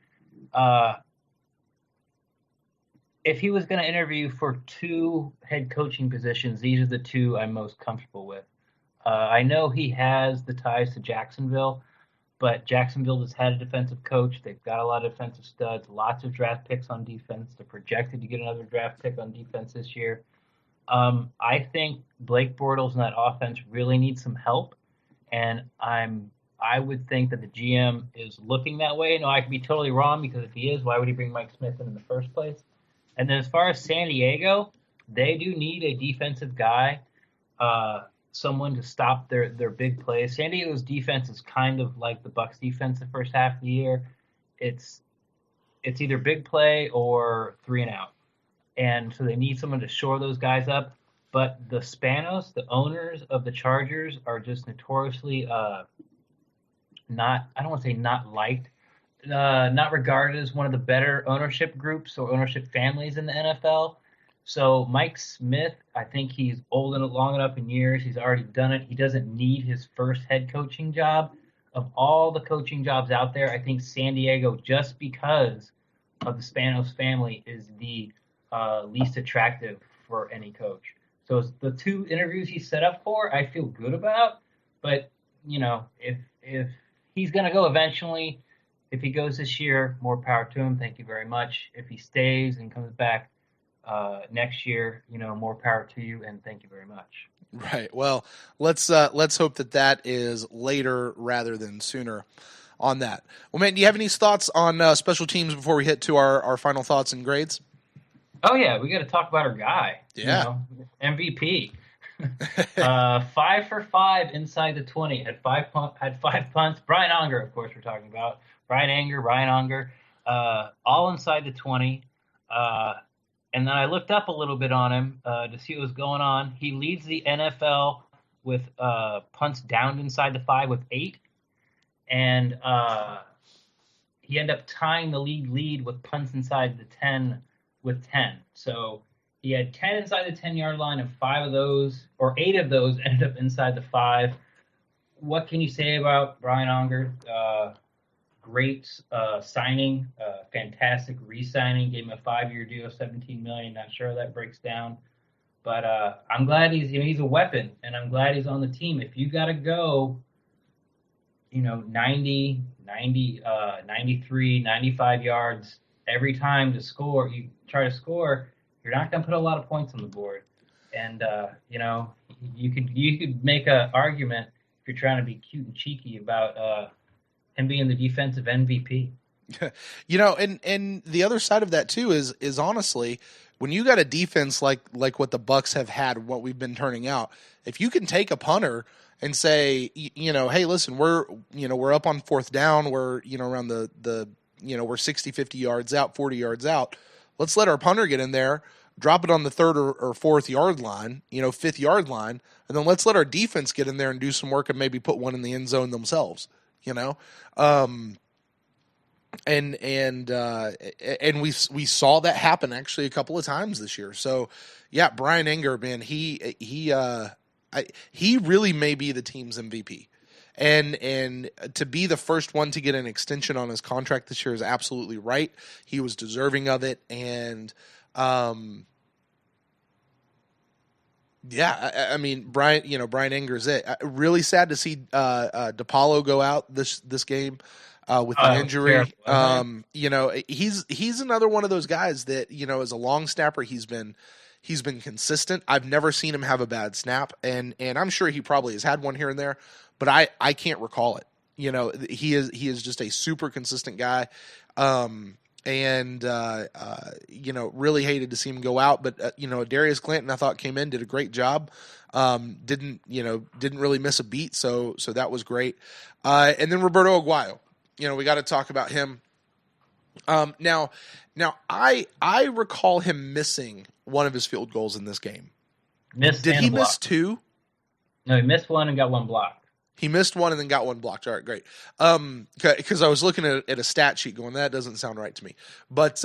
if he was going to interview for two head coaching positions, these are the two I'm most comfortable with. I know he has the ties to Jacksonville, but Jacksonville has had a defensive coach. They've got a lot of defensive studs, lots of draft picks on defense. They're projected to get another draft pick on defense this year. I think Blake Bortles and that offense really need some help, and I would think that the GM is looking that way. No, I could be totally wrong, because if he is, why would he bring Mike Smith in the first place? And then as far as San Diego, they do need a defensive guy, someone to stop their big plays. San Diego's defense is kind of like the Bucs defense the first half of the year. It's either big play or 3 and out. And so they need someone to shore those guys up. But the Spanos, the owners of the Chargers, are just notoriously not liked. Not regarded as one of the better ownership groups or ownership families in the NFL. So Mike Smith, I think he's old and long enough in years. He's already done it. He doesn't need his first head coaching job. Of all the coaching jobs out there, I think San Diego, just because of the Spanos family, is the least attractive for any coach. So the two interviews he set up for, I feel good about. But, if he's going to go eventually, if he goes this year, more power to him. Thank you very much. If he stays and comes back next year, more power to you, and thank you very much. Right. Well, let's hope that is later rather than sooner on that. Well, man, do you have any thoughts on special teams before we hit to our final thoughts and grades? Oh yeah, we got to talk about our guy. Yeah. MVP. 5 for 5 inside the 20. Had five punts. Brian Unger, of course, we're talking about. Brian Unger, all inside the 20. And then I looked up a little bit on him to see what was going on. He leads the NFL with punts downed inside the 5 with 8. And he ended up tying the league lead with punts inside the 10 with 10. So he had 10 inside the 10-yard line, and 8 of those ended up inside the 5. What can you say about Brian Unger? Great signing, fantastic re-signing. Gave him a 5-year deal, $17 million. Not sure how that breaks down, but I'm glad he's a weapon, and I'm glad he's on the team. If you got to go, 90, 93, 95 yards every time to score, you try to score, you're not going to put a lot of points on the board. And you could make an argument if you're trying to be cute and cheeky about him being the defensive MVP. And the other side of that too is honestly, when you got a defense like what the Bucs have had, what we've been turning out, if you can take a punter and say, hey, listen, we're up on fourth down, we're around the we're 60, 50 yards out, 40 yards out. Let's let our punter get in there, drop it on the third or fourth yard line, fifth yard line, and then let's let our defense get in there and do some work and maybe put one in the end zone themselves. And we saw that happen actually a couple of times this year. So yeah, Brian Enger, man, he really may be the team's MVP. And to be the first one to get an extension on his contract this year is absolutely right. He was deserving of it. And I mean, Brian Enger's it. Really sad to see DePaulo go out this game with an injury. He's another one of those guys that, as a long snapper, he's been consistent. I've never seen him have a bad snap, and I'm sure he probably has had one here and there, but I can't recall it. He is just a super consistent guy. Really hated to see him go out, but Darius Clanton I thought came in, did a great job. Didn't really miss a beat, so that was great. And then Roberto Aguayo, we got to talk about him. Now I recall him missing one of his field goals in this game. Did he miss two? No, he missed one and got one blocked. He missed one and then got one blocked. All right, great. Because I was looking at a stat sheet going, that doesn't sound right to me. But,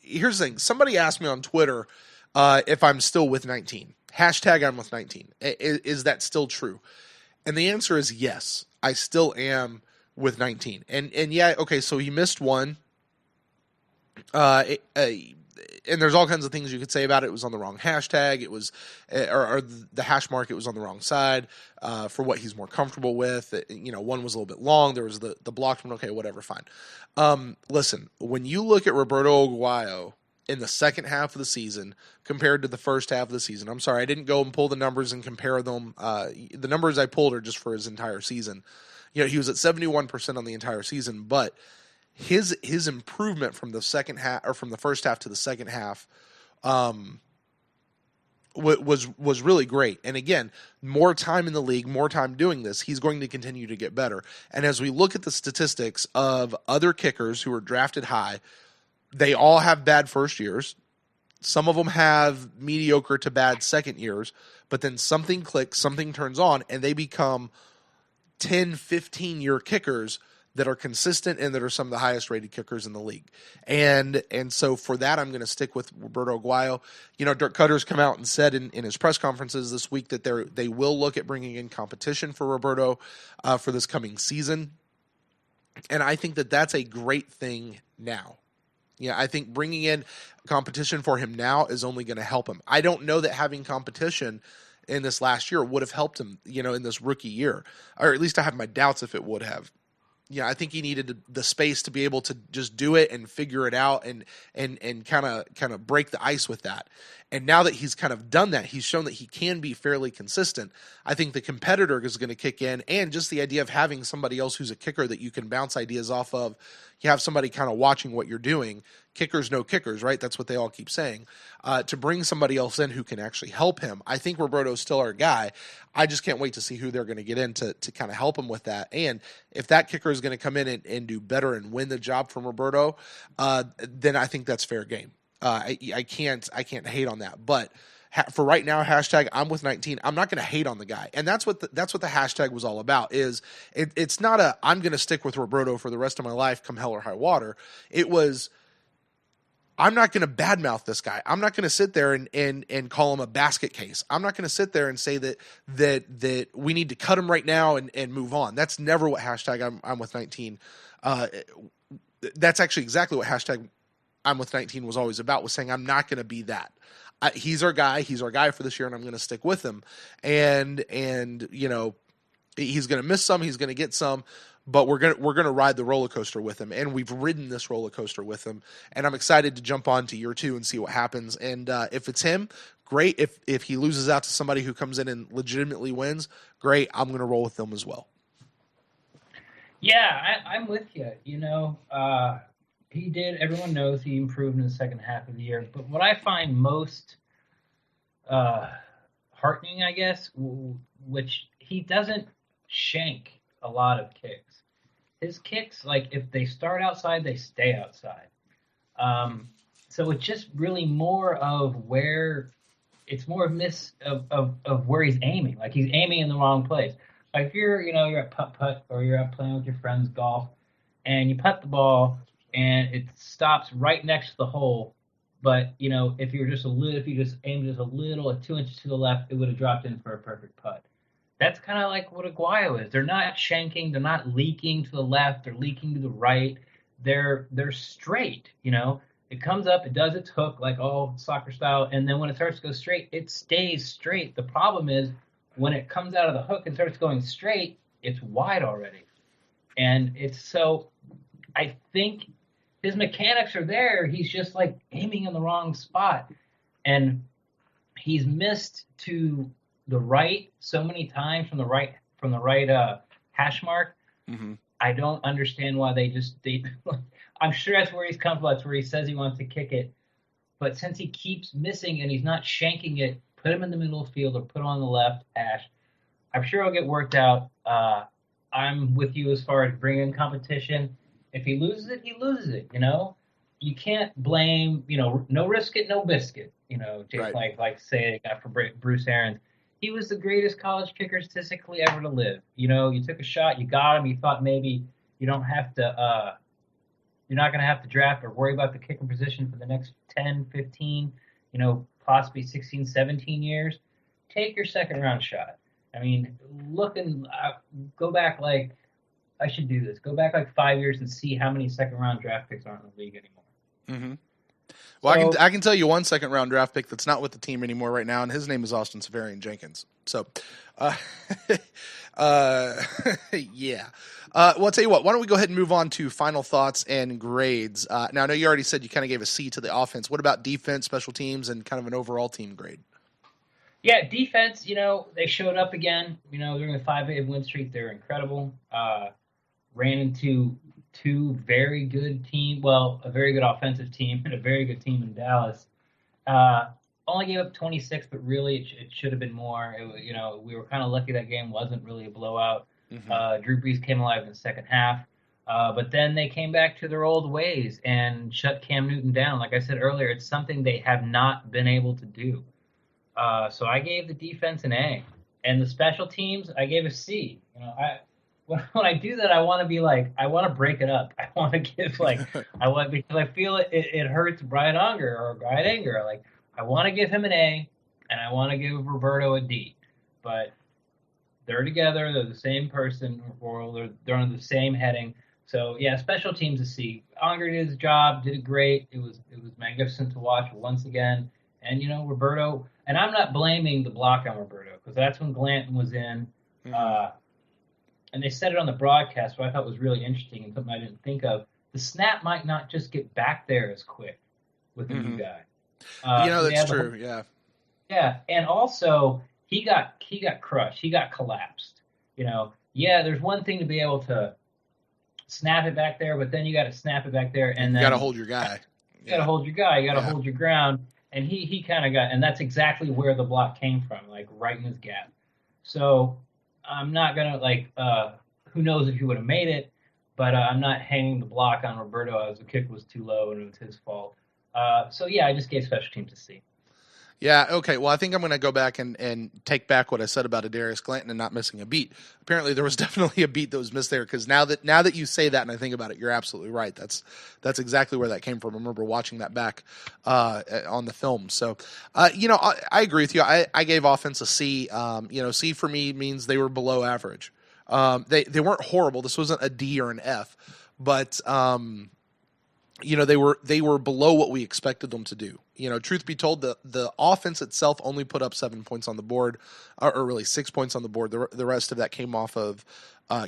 here's the thing. Somebody asked me on Twitter if I'm still with 19. Hashtag I'm with 19. Is that still true? And the answer is yes. I still am with 19. And yeah, okay, so he missed one. And there's all kinds of things you could say about it. It was on the wrong hashtag. It was, or the hash mark, it was on the wrong side for what he's more comfortable with. One was a little bit long. There was the blocked one. Okay, whatever, fine. Listen, when you look at Roberto Aguayo in the second half of the season compared to the first half of the season, I'm sorry, I didn't go and pull the numbers and compare them. The numbers I pulled are just for his entire season. He was at 71% on the entire season, but his improvement from the second half, or from the first half to the second half, was really great. And again, more time in the league, more time doing this, he's going to continue to get better. And as we look at the statistics of other kickers who are drafted high, they all have bad first years. Some of them have mediocre to bad second years, but then something clicks, something turns on, and they become 10, 15-year kickers that are consistent and that are some of the highest rated kickers in the league. And so for that, I'm going to stick with Roberto Aguayo. Dirk Cutter's come out and said in his press conferences this week that they will look at bringing in competition for Roberto for this coming season. And I think that that's a great thing now. Yeah, I think bringing in competition for him now is only going to help him. I don't know that having competition in this last year would have helped him, in this rookie year, or at least I have my doubts if it would have. I think he needed the space to be able to just do it and figure it out and kind of break the ice with that. And now that he's kind of done that, he's shown that he can be fairly consistent. I think the competitor is going to kick in, and just the idea of having somebody else who's a kicker that you can bounce ideas off of. You have somebody kind of watching what you're doing. Kickers know kickers, right? That's what they all keep saying. To bring somebody else in who can actually help him. I think Roberto's still our guy. I just can't wait to see who they're going to get in to kind of help him with that. And if that kicker is going to come in and do better and win the job from Roberto, then I think that's fair game. I can't hate on that. But for right now, hashtag I'm with 19. I'm not going to hate on the guy, and that's what the hashtag was all about. Is it's not I'm going to stick with Roberto for the rest of my life, come hell or high water. It was, I'm not going to badmouth this guy. I'm not going to sit there and call him a basket case. I'm not going to sit there and say that we need to cut him right now and move on. That's never what hashtag I'm with 19. That's actually exactly what hashtag I'm with 19 was always about, was saying I'm not going to be that. He's our guy. He's our guy for this year, and I'm going to stick with him. And he's going to miss some. He's going to get some. But we're gonna ride the roller coaster with him, and we've ridden this roller coaster with him. And I'm excited to jump on to year 2 and see what happens. And if it's him, great. If he loses out to somebody who comes in and legitimately wins, great. I'm going to roll with them as well. Yeah, I'm with you. He did. Everyone knows he improved in the second half of the year. But what I find most heartening, I guess, which he doesn't shank a lot of kicks. His kicks, like if they start outside, they stay outside. So it's just really more of where it's more of where he's aiming. Like he's aiming in the wrong place. Like if you're at putt or you're out playing with your friends golf, and you putt the ball and it stops right next to the hole, but if you just aimed just a little, 2 inches to the left, it would have dropped in for a perfect putt. That's kind of like what Aguayo is. They're not shanking, they're not leaking to the left or leaking to the right. They're straight. It comes up, it does its hook like all soccer style, and then when it starts to go straight, it stays straight. The problem is when it comes out of the hook and starts going straight, it's wide already. And I think his mechanics are there. He's just like aiming in the wrong spot. And he's missed to the right so many times from the right hash mark. Mm-hmm. I don't understand why they I'm sure that's where he's comfortable. That's where he says he wants to kick it. But since he keeps missing and he's not shanking it, put him in the middle of the field or put him on the left hash. I'm sure it'll get worked out. I'm with you as far as bringing competition. If he loses it, he loses it. You can't blame. No risk it, no biscuit. Just right. like say it got for Bruce Arians. He was the greatest college kicker statistically ever to live. You took a shot, you got him. You thought maybe you don't have to. You're not going to have to draft or worry about the kicking position for the next 10, 15, possibly 16, 17 years. Take your second round shot. I mean, go back I should do this. Go back 5 years and see how many second round draft picks aren't in the league anymore. Mm-hmm. Well, I can tell you one second round draft pick that's not with the team anymore right now, and his name is Austin Severian-Jenkins. So, yeah. Well, I'll tell you what. Why don't we go ahead and move on to final thoughts and grades? Now, I know you already said you kind of gave a C to the offense. What about defense, special teams, and kind of an overall team grade? Yeah, defense. They showed up again. During the 5-8 win streak, they were incredible. Ran into two very good teams. Well, a very good offensive team and a very good team in Dallas. Only gave up 26, but really it should have been more. We were kind of lucky that game wasn't really a blowout. Mm-hmm. Drew Brees came alive in the second half, but then they came back to their old ways and shut Cam Newton down. Like I said earlier, it's something they have not been able to do. So I gave the defense an A, and the special teams I gave a C. When I do that, I want to be I want to break it up. I want to give because I feel it hurts Brian Unger or Brian Anger. I want to give him an A, and I want to give Roberto a D, but they're together. They're the same person, or they're under the same heading. So yeah, special teams a C. Unger did his job, did it great. It was magnificent to watch once again. And Roberto, and I'm not blaming the block on Roberto because that's when Glanton was in. Mm-hmm. And they said it on the broadcast, what I thought was really interesting and something I didn't think of. The snap might not just get back there as quick with the new guy. That's true. Yeah. Yeah, and also he got crushed. He got collapsed. There's one thing to be able to snap it back there, but then you got to snap it back there, and then you got to hold your guy. You got to hold your guy. You got to hold your ground. And he kind of got, and that's exactly where the block came from, right in his gap. So I'm not gonna who knows if he would have made it, but I'm not hanging the block on Roberto as the kick was too low and it was his fault. So yeah, I just gave special teams a C. Yeah, okay. Well, I think I'm going to go back and take back what I said about Adarius Glanton and not missing a beat. Apparently, there was definitely a beat that was missed there because now that you say that and I think about it, you're absolutely right. That's exactly where that came from. I remember watching that back on the film. So, I agree with you. I gave offense a C. C for me means they were below average. They weren't horrible. This wasn't a D or an F, but they were below what we expected them to do. Truth be told, the offense itself only put up 7 points on the board, or really 6 points on the board. The rest of that came off of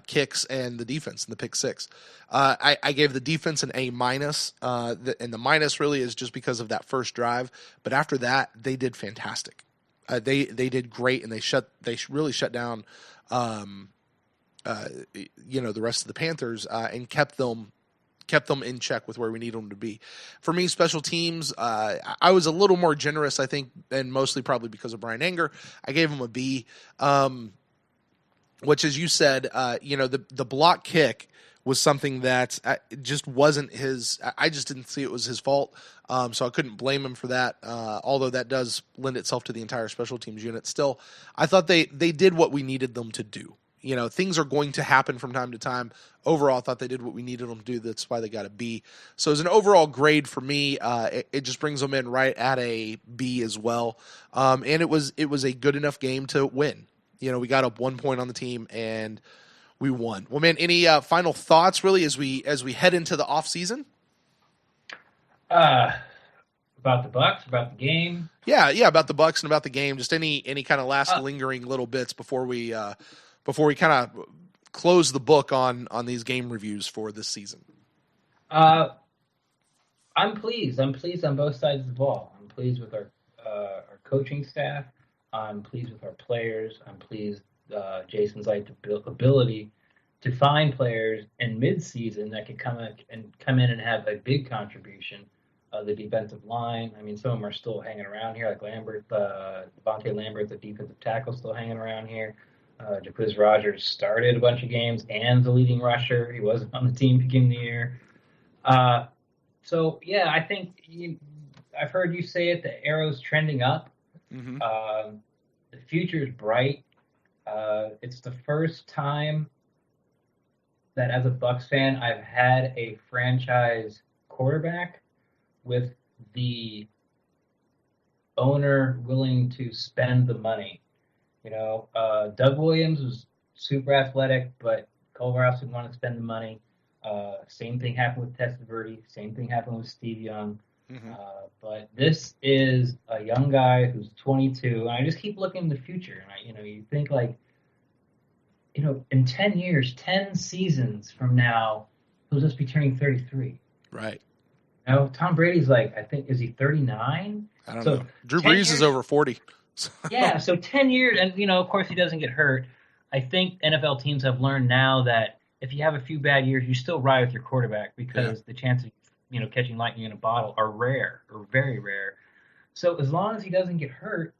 kicks and the defense and the pick six. I gave the defense an A-, and the minus really is just because of that first drive. But after that, they did fantastic. They did great, and they really shut down the rest of the Panthers and kept them in check with where we need them to be. For me, special teams, I was a little more generous, I think, and mostly probably because of Brian Anger. I gave him a B, which, as you said, the block kick was something that just wasn't his. I just didn't see it was his fault, so I couldn't blame him for that, although that does lend itself to the entire special teams unit. Still, I thought they did what we needed them to do. Things are going to happen from time to time. Overall, I thought they did what we needed them to do. That's why they got a B. So as an overall grade for me, it just brings them in right at a B as well. And it was a good enough game to win. We got up 1 point on the team and we won. Well, man, any final thoughts really as we head into the off season? About the Bucs, about the game. Yeah, about the Bucs and about the game. Just any kind of last lingering little bits before we kind of close the book on these game reviews for this season. I'm pleased. I'm pleased on both sides of the ball. I'm pleased with our coaching staff. I'm pleased with our players. I'm pleased Jason's ability to find players in mid-season that could come in and have a big contribution. The defensive line, I mean, some of them are still hanging around here, like Lambert, Devontae Lambert, the defensive tackle, still hanging around here. Jaquiz Rogers started a bunch of games and the leading rusher. He wasn't on the team beginning of the year. So, yeah, I think I've heard you say it, the arrow's trending up. Mm-hmm. The future is bright. It's the first time that as a Bucs fan, I've had a franchise quarterback with the owner willing to spend the money. Doug Williams was super athletic, but Culverhouse didn't want to spend the money. Same thing happened with Testaverde. Same thing happened with Steve Young. Mm-hmm. But this is a young guy who's 22, and I just keep looking in the future. And you think in 10 years, 10 seasons from now, he'll just be turning 33. Right. Tom Brady's is he 39? I don't know. Drew Brees is over 40. Yeah, so 10 years, and, of course he doesn't get hurt. I think NFL teams have learned now that if you have a few bad years, you still ride with your quarterback because the chances of, catching lightning in a bottle are rare, or very rare. So as long as he doesn't get hurt,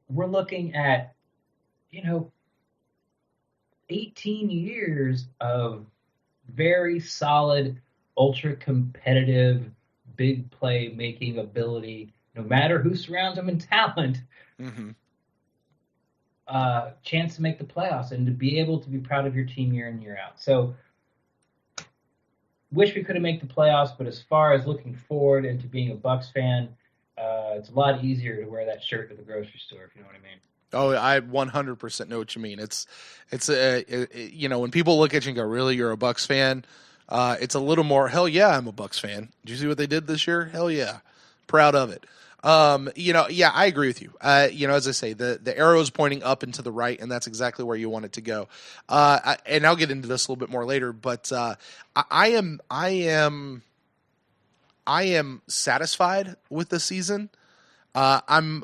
we're looking at, 18 years of very solid, ultra-competitive, big play-making ability, no matter who surrounds him in talent, mm-hmm. Chance to make the playoffs and to be able to be proud of your team year in, year out. So, wish we could have made the playoffs, but as far as looking forward and to being a Bucs fan, it's a lot easier to wear that shirt to the grocery store, if you know what I mean. Oh, I 100% know what you mean. It's when people look at you and go, really, you're a Bucs fan? It's a little more, hell yeah, I'm a Bucs fan. Did you see what they did this year? Hell yeah. Proud of it. Yeah, I agree with you. As I say, the arrow is pointing up and to the right, and that's exactly where you want it to go. And I'll get into this a little bit more later, but I am satisfied with the season. I'm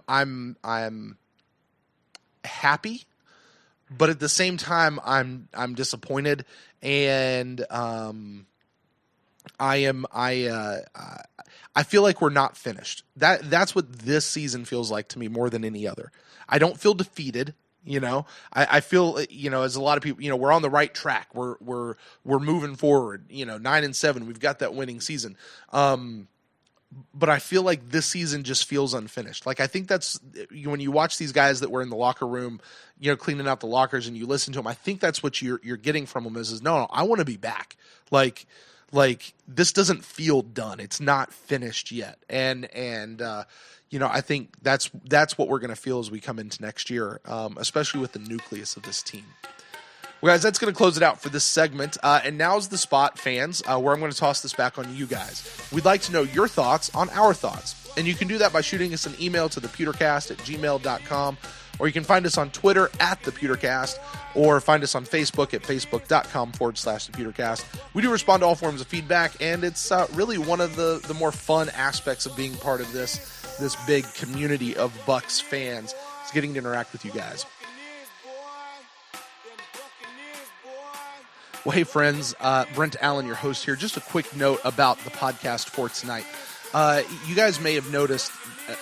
happy, but at the same time, I'm disappointed, and I feel like we're not finished. That's what this season feels like to me more than any other. I don't feel defeated. I feel, as a lot of people, we're on the right track. We're moving forward, 9-7, we've got that winning season. But I feel like this season just feels unfinished. Like, I think that's when you watch these guys that were in the locker room, cleaning out the lockers, and you listen to them, I think that's what you're getting from them is no, I want to be back. Like this doesn't feel done. It's not finished yet. And I think that's what we're going to feel as we come into next year, especially with the nucleus of this team. Well, guys, that's going to close it out for this segment. And now's the spot, fans, where I'm going to toss this back on you guys. We'd like to know your thoughts on our thoughts. And you can do that by shooting us an email to thepewtercast@gmail.com, or you can find us on Twitter @thepewtercast, or find us on Facebook at facebook.com/thepewtercast. We do respond to all forms of feedback, and it's really one of the more fun aspects of being part of this big community of Bucs fans, is getting to interact with you guys. Well, hey, friends, Brent Allen, your host here. Just a quick note about the podcast for tonight. You guys may have noticed,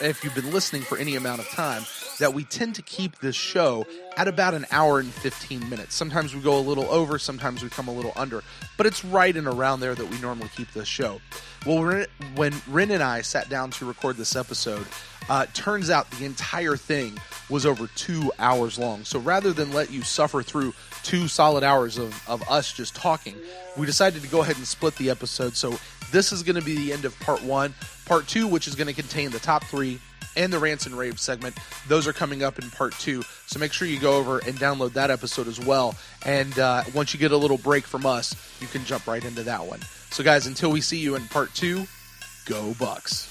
if you've been listening for any amount of time, that we tend to keep this show at about an hour and 15 minutes. Sometimes we go a little over, sometimes we come a little under, but it's right in around there that we normally keep this show. Well, when Ren and I sat down to record this episode, turns out the entire thing was over 2 hours long. So rather than let you suffer through 2 solid hours of us just talking, we decided to go ahead and split the episode. So this is going to be the end of part 1. Part 2, which is going to contain the top 3 and the Rants and Raves segment, those are coming up in part 2. So make sure you go over and download that episode as well. And once you get a little break from us, you can jump right into that one. So guys, until we see you in part 2, go Bucs.